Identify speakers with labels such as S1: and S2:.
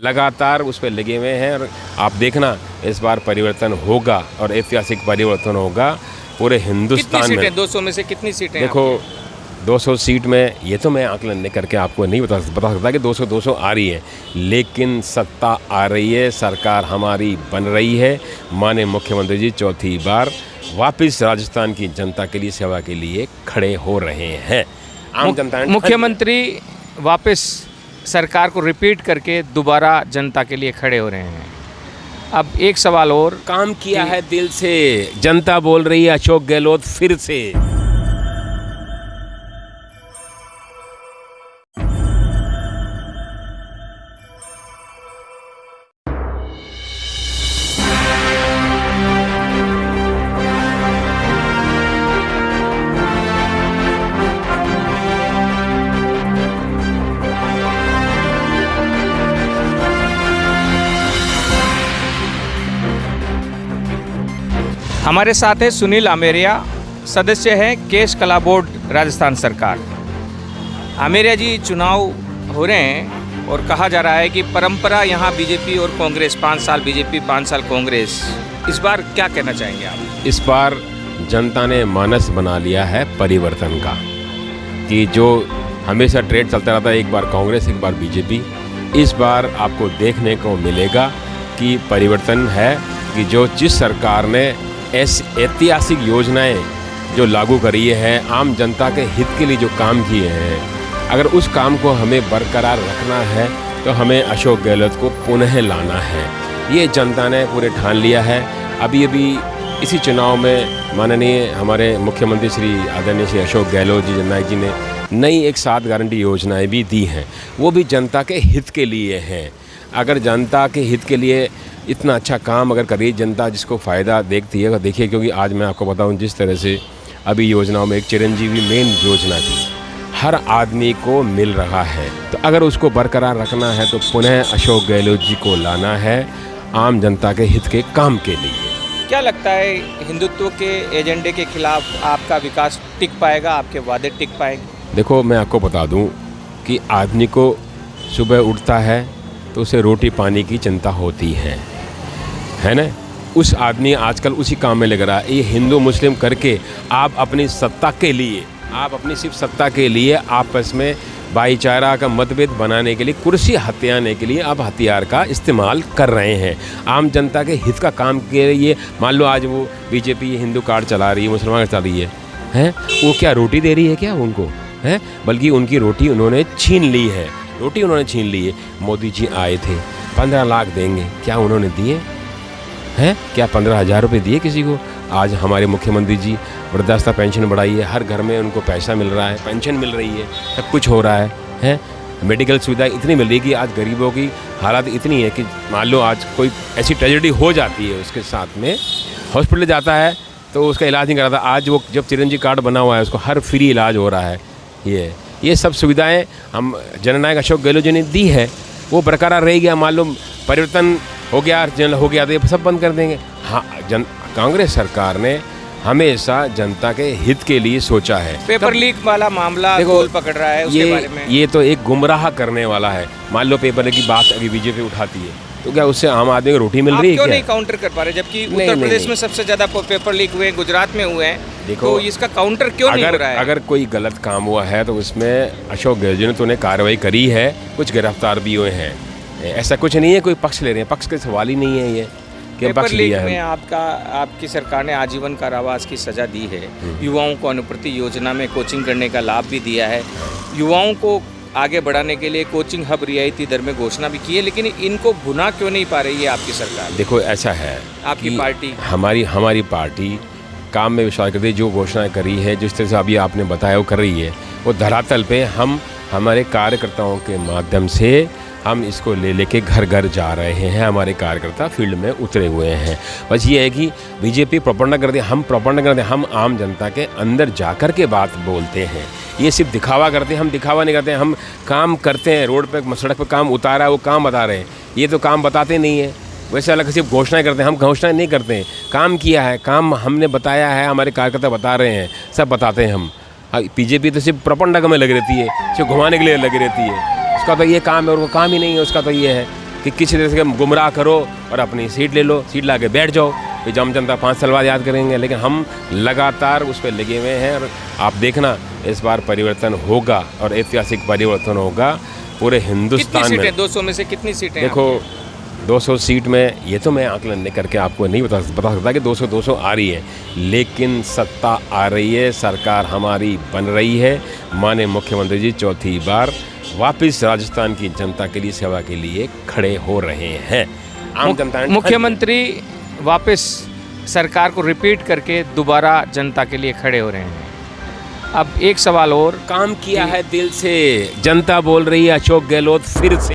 S1: लगातार उस पर लगे हुए हैं और आप देखना इस बार परिवर्तन होगा और ऐतिहासिक परिवर्तन होगा पूरे हिंदुस्तान
S2: कितनी
S1: में।
S2: सीटें 200 में से कितनी सीटें
S1: देखो 200 सीट में ये तो मैं आकलन नहीं करके आपको नहीं बता सकता कि 200 आ रही है, लेकिन सत्ता आ रही है, सरकार हमारी बन रही है। माननीय मुख्यमंत्री जी चौथी बार वापस राजस्थान की जनता के लिए सेवा के लिए खड़े हो रहे हैं। आम जनता ने
S2: मुख्यमंत्री वापस सरकार को रिपीट करके दोबारा जनता के लिए खड़े हो रहे हैं। अब एक सवाल और,
S1: काम किया है दिल से, जनता बोल रही है अशोक गहलोत फिर से।
S2: हमारे साथ है सुनील आमेरिया, सदस्य हैं केश कला बोर्ड राजस्थान सरकार। आमेरिया जी, चुनाव हो रहे हैं और कहा जा रहा है कि परंपरा यहाँ बीजेपी और कांग्रेस, 5 साल बीजेपी 5 साल कांग्रेस, इस बार क्या कहना चाहेंगे आप?
S1: इस बार जनता ने मानस बना लिया है परिवर्तन का, कि जो हमेशा ट्रेड चलता रहता है, एक बार कांग्रेस एक बार बीजेपी, इस बार आपको देखने को मिलेगा कि परिवर्तन है, कि जो जिस सरकार ने ऐतिहासिक योजनाएं जो लागू करी है, आम जनता के हित के लिए जो काम किए हैं, अगर उस काम को हमें बरकरार रखना है तो हमें अशोक गहलोत को पुनः लाना है। ये जनता ने पूरे ठान लिया है। अभी इसी चुनाव में माननीय हमारे मुख्यमंत्री श्री आदरणीय श्री अशोक गहलोत जी जननायक जी ने नई एक 7 गारंटी योजनाएं भी दी हैं, वो भी जनता के हित के लिए हैं। अगर जनता के हित के लिए इतना अच्छा काम अगर करिए, जनता जिसको फ़ायदा देखती है, देखिए, क्योंकि आज मैं आपको बताऊं जिस तरह से अभी योजनाओं में एक चिरंजीवी मेन योजना थी, हर आदमी को मिल रहा है, तो अगर उसको बरकरार रखना है तो पुनः अशोक गहलोत जी को लाना है आम जनता के हित के काम के लिए।
S2: क्या लगता है, हिंदुत्व के एजेंडे के खिलाफ आपका विकास टिक पाएगा, आपके वादे टिक पाएंगे?
S1: देखो, मैं आपको बता दूं कि आदमी को सुबह उठता है तो उसे रोटी पानी की चिंता होती है ना। उस आदमी आजकल उसी काम में लग रहा है। ये हिंदू मुस्लिम करके आप अपनी सत्ता के लिए, आप अपनी सिर्फ सत्ता के लिए आपस में भाईचारा का मतभेद बनाने के लिए, कुर्सी हथियाने के लिए आप हथियार का इस्तेमाल कर रहे हैं। आम जनता के हित का काम के लिए, मान लो आज वो बीजेपी हिंदू कार्ड चला रही है, मुसलमान चला रही है, वो क्या रोटी दे रही है क्या उनको? है, बल्कि उनकी रोटी उन्होंने छीन ली है, रोटी उन्होंने छीन ली है। मोदी जी आए थे, 15 लाख देंगे, क्या उन्होंने दिए हैं? क्या 15,000 रुपये दिए किसी को? आज हमारे मुख्यमंत्री जी वृद्धावस्था पेंशन बढ़ाई है, हर घर में उनको पैसा मिल रहा है, पेंशन मिल रही है, सब कुछ हो रहा है। मेडिकल सुविधा इतनी मिल रही है कि आज गरीबों की हालत इतनी है कि मान लो आज कोई ऐसी ट्रेजेडी हो जाती है, उसके साथ में हॉस्पिटल जाता है तो उसका इलाज नहीं कराता। आज वो जब चिरंजीवी कार्ड बना हुआ है, उसको हर फ्री इलाज हो रहा है। ये सब सुविधाएं हम जननायक अशोक गहलोत जी ने दी है, वो बरकरार रहेगी। मान लो परिवर्तन हो गया तो ये सब बंद कर देंगे। हाँ, कांग्रेस सरकार ने हमेशा जनता के हित के लिए सोचा है।
S2: पेपर लीक वाला मामला गोल पकड़ रहा है, उसके बारे में
S1: ये तो एक गुमराह करने वाला है। मान लो पेपर लीक की बात अभी बीजेपी उठाती है, तो क्या उससे आम आदमी को रोटी मिल रही है?
S2: क्यों नहीं काउंटर कर पा रहे, जबकि उत्तर प्रदेश में सबसे ज्यादा पेपर लीक हुए, गुजरात में हुए हैं? देखो, तो इसका काउंटर क्यों नहीं हो रहा है? अगर
S1: कोई गलत काम हुआ है तो उसमें अशोक गहलोत जी ने तो उन्हें कार्रवाई करी है, कुछ गिरफ्तार भी हुए हैं। ऐसा कुछ नहीं है कोई पक्ष ले रहे हैं, पक्ष का सवाल ही नहीं है ये कि पक्ष लिया है।
S2: में आपकी सरकार ने आजीवन कारावास की सजा दी है, युवाओं को अनुप्रति योजना में कोचिंग करने का लाभ भी दिया है, युवाओं को आगे बढ़ाने के लिए कोचिंग हब रियायती दर में घोषणा भी की है, लेकिन इनको भुना क्यों नहीं पा रही है आपकी सरकार?
S1: देखो, ऐसा है,
S2: आपकी पार्टी,
S1: हमारी पार्टी काम में विश्वास करती है। जो घोषणाएं करी है, जिस तरह से अभी आपने बताया वो कर रही है, वो धरातल पे हम हमारे कार्यकर्ताओं के माध्यम से हम इसको लेके घर घर जा रहे हैं। हमारे कार्यकर्ता फील्ड में उतरे हुए हैं। बस ये है कि बीजेपी प्रोपेगेंडा करती है, हम प्रोपेगेंडा करते हैं, हम आम जनता के अंदर जाकर के बात बोलते हैं। ये सिर्फ दिखावा करते हैं, हम दिखावा नहीं करते हैं, हम काम करते हैं। रोड पे सड़क पे काम उतारा है, वो काम बता रहे हैं। ये तो काम बताते नहीं है, वैसे अलग सिर्फ घोषणाएं करते हैं। हम घोषणाएं नहीं करते हैं, काम किया है, काम हमने बताया है, हमारे कार्यकर्ता बता रहे हैं, सब बताते हैं हम। बीजेपी तो सिर्फ प्रोपेगेंडा में लगी रहती है, सिर्फ घुमाने के लिए लगी रहती है। उसका तो ये काम है और वो काम ही नहीं है उसका, तो ये है। कि किसी तरह से गुमराह करो और अपनी सीट ले लो, सीट ला के बैठ जाओ, फिर जम जनता 5 साल बाद याद करेंगे। लेकिन हम लगातार उस पर लगे हुए हैं और आप देखना इस बार परिवर्तन होगा और ऐतिहासिक परिवर्तन होगा पूरे हिंदुस्तान
S2: कितनी
S1: में।
S2: सीटें 200 में से कितनी सीटें?
S1: देखो 200 सीट में ये तो मैं आकलन नहीं करके आपको नहीं बता सकता कि 200 आ रही है, लेकिन सत्ता आ रही है, सरकार हमारी बन रही है। माननीय मुख्यमंत्री जी चौथी बार वापस राजस्थान की जनता के लिए सेवा के लिए खड़े हो रहे हैं। आम जनता ने
S2: मुख्यमंत्री वापस सरकार को रिपीट करके दोबारा जनता के लिए खड़े हो रहे हैं। अब एक सवाल और,
S1: काम किया है दिल से, जनता बोल रही है अशोक गहलोत फिर से